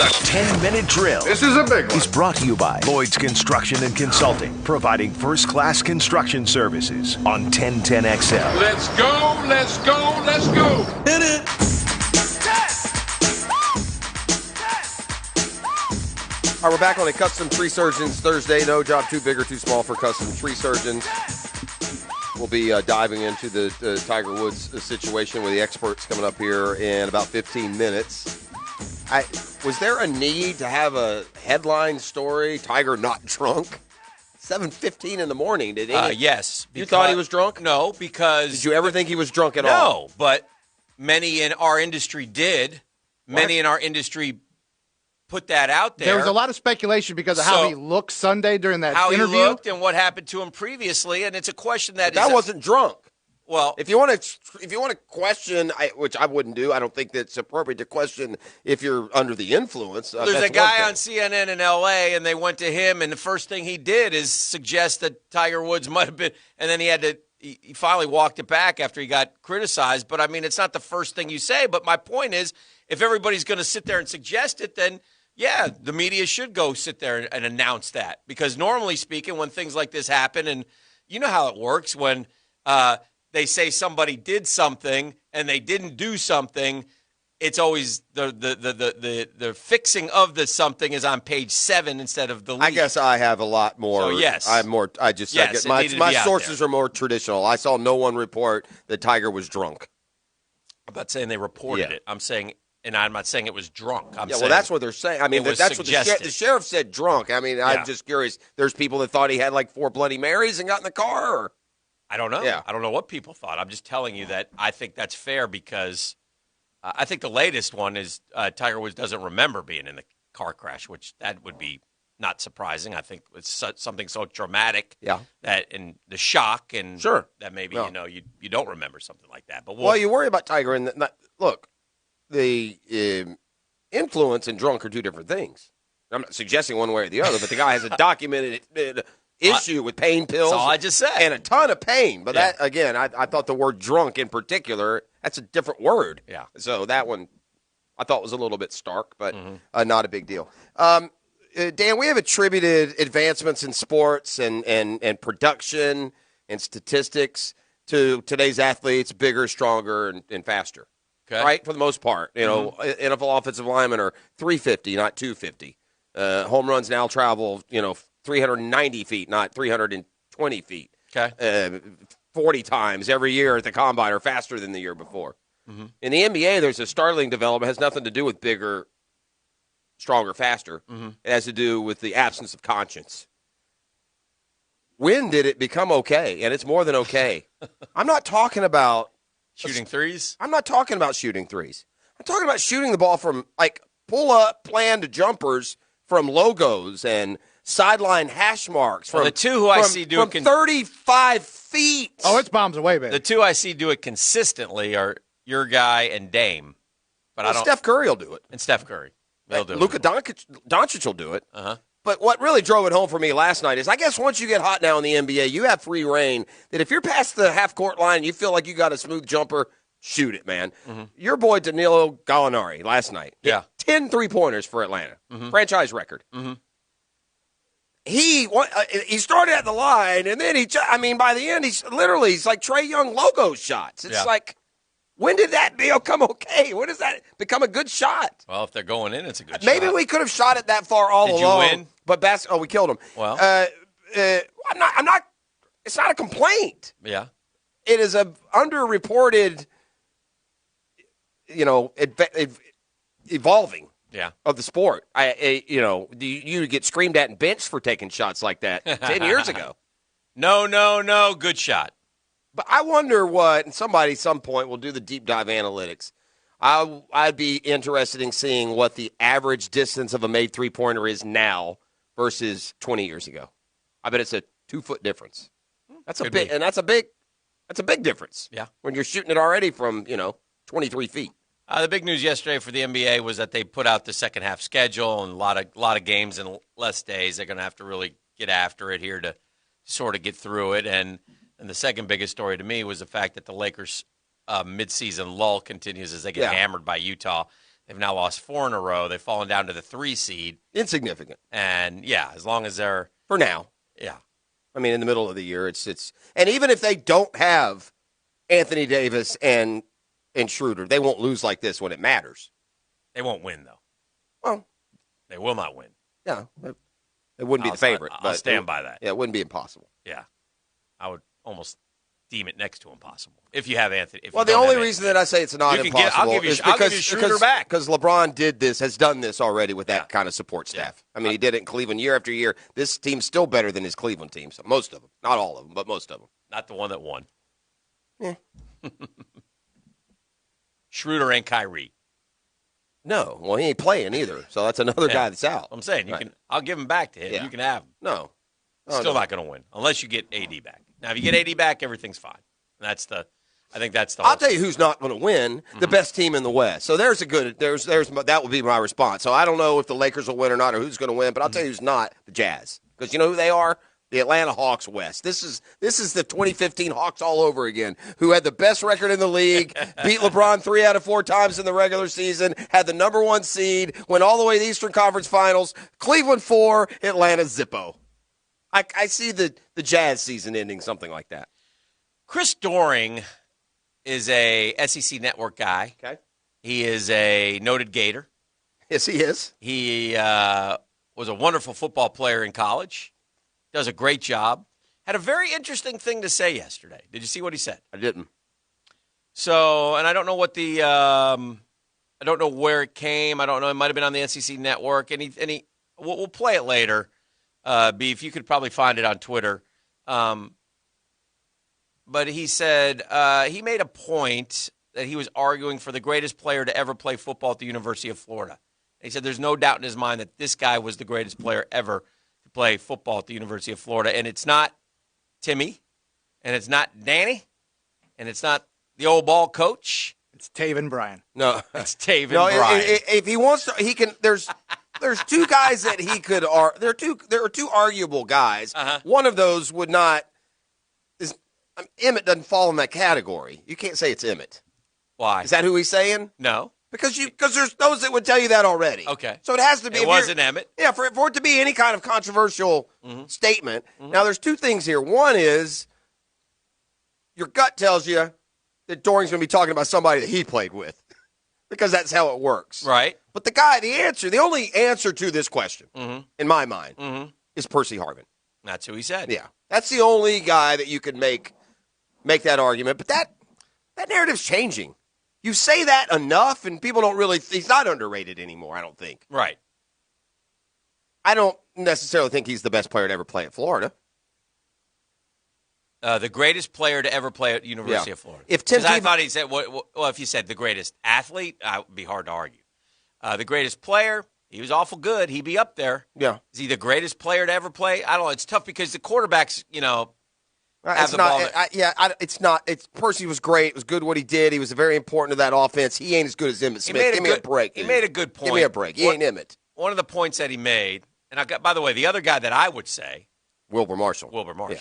10-minute drill. This is a big one. Is brought to you by Lloyd's Construction and Consulting, providing first-class construction services on 1010XL. Let's go, let's go, let's go. Hit it. All right, we're back on a Custom Tree Surgeons Thursday. No job too big or too small for Custom Tree Surgeons. We'll be diving into the Tiger Woods situation with the experts coming up here in about 15 minutes. Was there a need to have a headline story, Tiger not drunk? 7:15 in the morning, did he? Yes. You thought he was drunk? No, because... Did you ever think he was drunk at all? No, but many in our industry did. Many in our industry put that out there. There was a lot of speculation because of how he looked Sunday during that how interview. How he looked and what happened to him previously, and it's a question that wasn't drunk. Well, if you want to question, which I wouldn't do, I don't think that's appropriate to question if you're under the influence. There's a guy on CNN in L.A., and they went to him, and the first thing he did is suggest that Tiger Woods might have been, and then he finally walked it back after he got criticized. But, I mean, it's not the first thing you say. But my point is, if everybody's going to sit there and suggest it, then, yeah, the media should go sit there and announce that. Because normally speaking, when things like this happen, and you know how it works when they say somebody did something and they didn't do something, it's always the fixing of the something is on page 7 instead of the lead. I guess I have a lot more. So, yes. My sources are more traditional. I saw no one report that Tiger was drunk. I'm not saying they reported it. I'm saying, and I'm not saying it was drunk. Well, that's what they're saying. I mean, that's what the sheriff said, drunk. I mean, I'm just curious. There's people that thought he had like 4 Bloody Marys and got in the car, or? I don't know. Yeah. I don't know what people thought. I'm just telling you that I think that's fair because I think the latest one is Tiger Woods doesn't remember being in the car crash, which that would be not surprising. I think it's something so traumatic that and the shock and that maybe you don't remember something like that. But you worry about Tiger and look, the influence and drunk are two different things. I'm not suggesting one way or the other, but the guy has a documented issue with pain pills. That's all I just said. And a ton of pain. But that, again, I thought the word drunk in particular, that's a different word. Yeah. So that one I thought was a little bit stark, but not a big deal. Dan, we have attributed advancements in sports and production and statistics to today's athletes, bigger, stronger, and faster. Okay. Right? For the most part. You know, NFL offensive linemen are 350, not 250. Home runs now travel, 390 feet, not 320 feet. Okay. 40 times every year at the combine or faster than the year before. In the NBA, there's a startling development. It has nothing to do with bigger, stronger, faster. It has to do with the absence of conscience. When did it become okay? And it's more than okay. I'm not talking about shooting threes. I'm not talking about shooting threes. I'm talking about shooting the ball from, like, pull-up, planned jumpers from logos and sideline hash marks. From the two who I see do it from 35 feet. Oh, it's bombs away, baby. The two I see do it consistently are your guy and Dame. But Steph Curry will do it. And Steph Curry. They'll do Luka it. Doncic will do it. But what really drove it home for me last night is I guess once you get hot now in the NBA, you have free reign that if you're past the half-court line and you feel like you got a smooth jumper, shoot it, man. Your boy Danilo Gallinari last night. 10 3-pointers for Atlanta. Franchise record. He started at the line, and then by the end, he's like Trae Young logo shots. It's like, when did that become okay? When does that become a good shot? Well, if they're going in, it's a good shot. Maybe we could have shot it that far all along. Did you win? But we killed him. Well, I'm not. It's not a complaint. Yeah, it is a underreported. Evolving. Yeah. Of the sport. You get screamed at and benched for taking shots like that 10 years ago. No. Good shot. But I wonder what, and somebody at some point will do the deep dive analytics. I'd be interested in seeing what the average distance of a made 3-pointer is now versus 20 years ago. I bet it's a 2-foot difference. That's a big difference. Yeah. When you're shooting it already from, 23 feet. The big news yesterday for the NBA was that they put out the second half schedule and a lot of games in less days. They're going to have to really get after it here to sort of get through it. And the second biggest story to me was the fact that the Lakers' midseason lull continues as they get hammered by Utah. They've now lost 4 in a row. They've fallen down to the 3 seed. Insignificant. And, yeah, as long as they're – for now. Yeah. I mean, in the middle of the year, it's and even if they don't have Anthony Davis and Schroeder, they won't lose like this when it matters. They won't win, though. Well, they will not win. Yeah, it wouldn't be the favorite. I'll stand by that. Yeah, it wouldn't be impossible. Yeah, I would almost deem it next to impossible if you have Anthony. Well, the only reason that I say it's not impossible I'll give you Schroeder back because LeBron has done this already with that kind of support staff. Yeah. I mean, he did it in Cleveland year after year. This team's still better than his Cleveland teams. Most of them, not all of them, but most of them. Not the one that won. Yeah. Schroeder and Kyrie. No, well, he ain't playing either, so that's another guy that's out. I'm saying I'll give him back to him. Yeah. You can have him. No. Still not going to win unless you get AD back. Now, if you get AD back, everything's fine. I think that's the. I'll tell you who's not going to win: the best team in the West. So there's that would be my response. So I don't know if the Lakers will win or not, or who's going to win. But I'll tell you who's not: the Jazz, because you know who they are. The Atlanta Hawks West. This is the 2015 Hawks all over again, who had the best record in the league, beat LeBron 3 out of 4 times in the regular season, had the number 1 seed, went all the way to the Eastern Conference Finals. Cleveland 4, Atlanta Zippo. I see the Jazz season ending something like that. Chris Doering is a SEC Network guy. Okay. He is a noted Gator. Yes, he is. He was a wonderful football player in college. Does a great job. Had a very interesting thing to say yesterday. Did you see what he said? I didn't. So, and I don't know what the I don't know where it came. I don't know. It might have been on the SEC Network. And we'll play it later. Beef, you could probably find it on Twitter. But he said he made a point that he was arguing for the greatest player to ever play football at the University of Florida. He said there's no doubt in his mind that this guy was the greatest player ever to play football at the University of Florida. And it's not Timmy, and it's not Danny, and it's not the old ball coach. It's Taven Bryan. No. It's Taven Bryan. If he wants to, he can. There's 2 guys that he could. There are 2 arguable guys. Uh-huh. One of those would not. Emmett doesn't fall in that category. You can't say it's Emmett. Why? Is that who he's saying? No. Because there's those that would tell you that already. Okay. So it has to be. It wasn't Emmett. Yeah, for it to be any kind of controversial statement. Mm-hmm. Now, there's 2 things here. One is your gut tells you that Doring's going to be talking about somebody that he played with because that's how it works. Right. But the only answer to this question, in my mind, is Percy Harvin. That's who he said. Yeah. That's the only guy that you could make that argument. But that narrative's changing. You say that enough, and people don't really – he's not underrated anymore, I don't think. Right. I don't necessarily think he's the best player to ever play at Florida. The greatest player to ever play at University of Florida. I thought he said, well, if you said the greatest athlete, it would be hard to argue. The greatest player, he was awful good. He'd be up there. Yeah. Is he the greatest player to ever play? I don't know. It's tough because the quarterbacks, it's not. Percy was great. It was good what he did. He was very important to that offense. He ain't as good as Emmitt Smith. Give me a break. He made a good point. Give me a break. He ain't Emmitt. One of the points that he made, and by the way, the other guy that I would say, Wilbur Marshall. Yeah.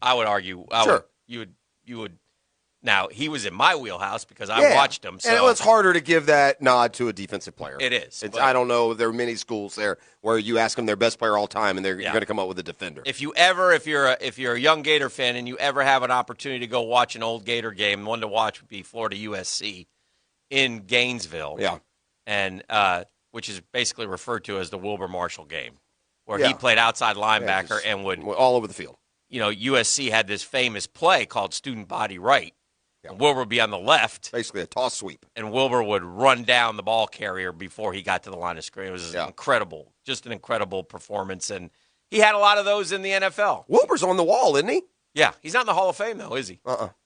I would argue. You would. Now he was in my wheelhouse because I watched him. So. And it's harder to give that nod to a defensive player. It is. I don't know. There are many schools there where you ask them their best player all time, and you're going to come up with a defender. If you're a young Gator fan and you ever have an opportunity to go watch an old Gator game, one to watch would be Florida USC in Gainesville. Yeah. And which is basically referred to as the Wilbur Marshall game, where he played outside linebacker and would all over the field. USC had this famous play called Student Body Right. Yeah. And Wilbur would be on the left. Basically a toss sweep. And Wilbur would run down the ball carrier before he got to the line of scrimmage. It was incredible, just an incredible performance. And he had a lot of those in the NFL. Wilbur's on the wall, isn't he? Yeah. He's not in the Hall of Fame, though, is he?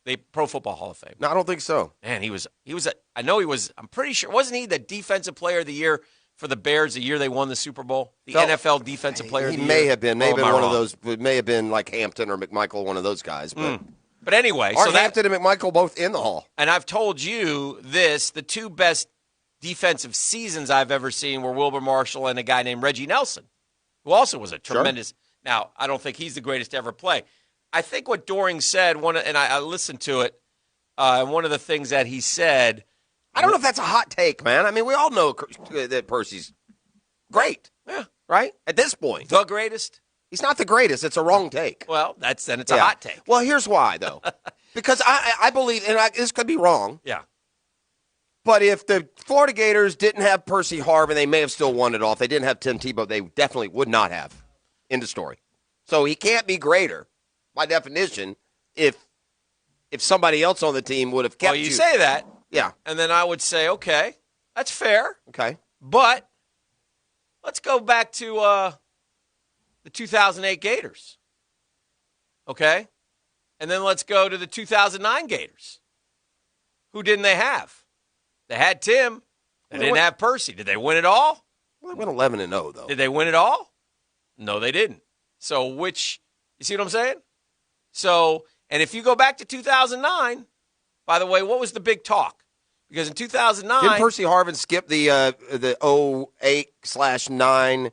The Pro Football Hall of Fame. No, I don't think so. Man, I'm pretty sure, wasn't he the Defensive Player of the Year for the Bears the year they won the Super Bowl? The NFL Defensive Player of the Year? He may have been. Maybe one of those. It may have been like Hampton or McMichael, one of those guys. But anyway. Hampton and McMichael both in the Hall. And I've told you this, the 2 best defensive seasons I've ever seen were Wilbur Marshall and a guy named Reggie Nelson, who also was a tremendous. Sure. Now, I don't think he's the greatest to ever play. I think what Doering said, and I listened to it, and one of the things that he said I don't know if that's a hot take, man. I mean, we all know that Percy's great. Yeah. Right? At this point. The greatest? He's not the greatest. It's a wrong take. Well, it's a hot take. Well, here's why, though. Because I believe, and this could be wrong. Yeah. But if the Florida Gators didn't have Percy Harvin, they may have still won it all. If they didn't have Tim Tebow, they definitely would not have. End of story. So he can't be greater, by definition, if somebody else on the team would have kept you say that. Yeah. And then I would say, okay, that's fair. Okay. But let's go back to the 2008 Gators. Okay? And then let's go to the 2009 Gators. Who didn't they have? They had Tim. They didn't have Percy. Did they win it all? Well, they went 11-0, though. Did they win it all? No, they didn't. So you see what I'm saying? So, and if you go back to 2009, by the way, what was the big talk? Because in 2009. Didn't Percy Harvin skip the 08/9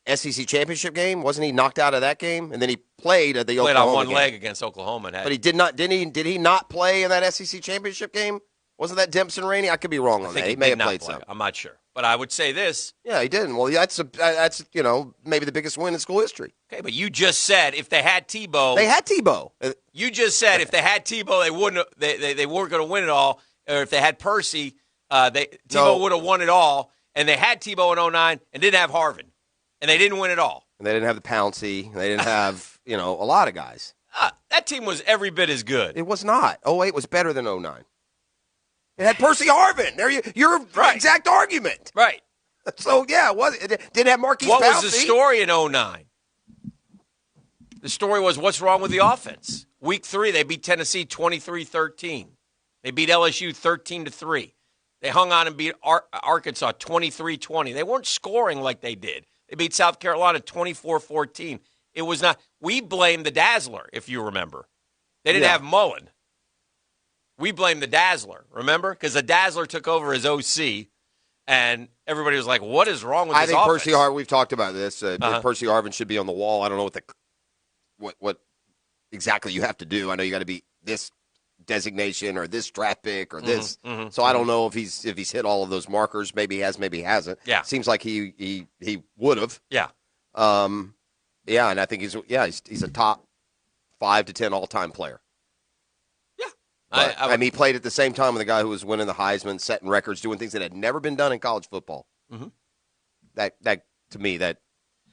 SEC championship game? Wasn't he knocked out of that game? And then he played at the Oklahoma on one game. leg against Oklahoma. But he did not. Did he not play in that SEC championship game? Wasn't that Dempson Rainey? I could be wrong on that. He may have played some. I'm not sure. But I would say this. Yeah, he didn't. Well, that's maybe the biggest win in school history. Okay, but you just said if they had Tebow. They had Tebow. You just said if they had Tebow, they wouldn't. They weren't going to win it all. Or if they had Percy, Tebow would have won it all. And they had Tebow in 2009 and didn't have Harvin. And they didn't win it all. And they didn't have the Pouncey. They didn't have, a lot of guys. That team was every bit as good. It was not. 08 was better than 09. It had Percy Harvin. There your right. Exact argument. Right. So, yeah, it didn't have Marquise What Pouncey. was the story in 09? The story was what's wrong with the offense. Week 3, they beat Tennessee 23-13. They beat LSU 13-3. They hung on and beat Arkansas 23-20. They weren't scoring like they did. They beat South Carolina 24-14. It was not. We blame the Dazzler, if you remember. They didn't have Mullen. We blame the Dazzler, remember? Because the Dazzler took over as OC, and everybody was like, what is wrong with this offense? Percy Harvin, we've talked about this. Percy Harvin should be on the wall. I don't know what exactly you have to do. I know you got to be this designation or this draft pick or this. So I don't know if he's hit all of those markers. Maybe he has, maybe he hasn't. Yeah. Seems like he would have. Yeah. And I think he's a top 5 to 10 all-time player. Yeah. But, he played at the same time with a guy who was winning the Heisman, setting records, doing things that had never been done in college football. Mm-hmm. That to me, that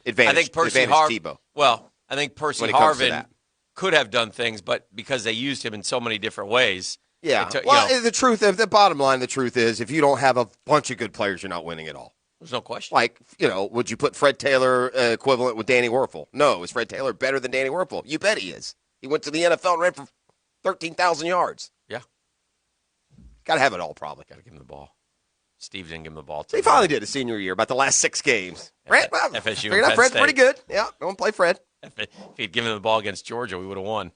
advantage Tebow. Well, I think Percy Harvin could have done things, but because they used him in so many different ways. Yeah. The bottom line, the truth is, if you don't have a bunch of good players, you're not winning at all. There's no question. Like, would you put Fred Taylor equivalent with Danny Werfel? No. Is Fred Taylor better than Danny Werfel? You bet he is. He went to the NFL and ran for 13,000 yards. Yeah. Got to have it all, probably. Got to give him the ball. Steve didn't give him the ball. He finally did his senior year, about the last 6 games. FSU Figured out Fred's pretty good. Yeah, go and play Fred. If he'd given him the ball against Georgia, we would have won.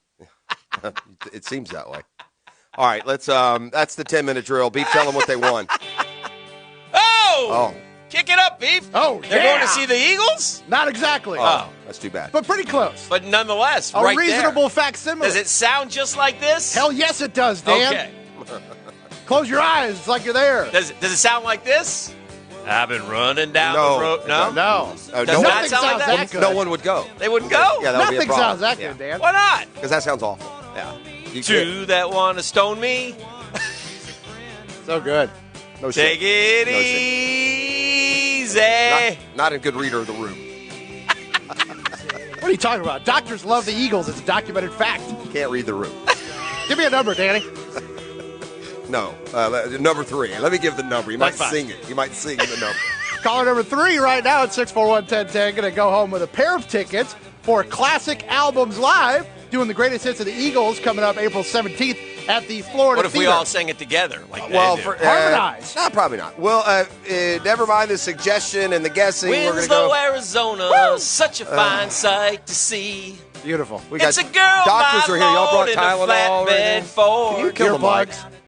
It seems that way. All right, let's. That's the 10-minute drill. Beef, tell them what they won. Oh! Kick it up, Beef. Oh, They're going to see the Eagles? Not exactly. Oh, that's too bad. But pretty close. But nonetheless, a right reasonable there. facsimile. Does it sound just like this? Hell yes, it does, Dan. Okay. Close your eyes. It's like you're there. Does it sound like this? I've been running down the road. No? No. Does not sound like that? good. No one would go. They wouldn't go? Yeah, that would be a Nothing problem. sounds that good, Dan. Why not? Because that sounds awful. Yeah. Two that want to stone me. So good. No shit. Take it No easy. Not a good reader of the room. What are you talking about? Doctors love the Eagles. It's a documented fact. Can't read the room. Give me a number, Danny. No. Number 3. Let me give the number. You might That's fine. sing it. You might sing the number. Caller number 3 right now at 641-1010. Going to go home with a pair of tickets for Classic Albums Live, doing the greatest hits of the Eagles coming up April 17th at the Florida What if we Theater. all sang it together? Like Harmonize. No, probably not. Well, never mind the suggestion and the guessing. We're going to go. Winslow, Arizona, such a fine sight to see. Beautiful. We got It's a girl, doctors my are here. Y'all brought Lord, in a Tylenol. flatbed Ford. Can you kill the mic? Earplugs.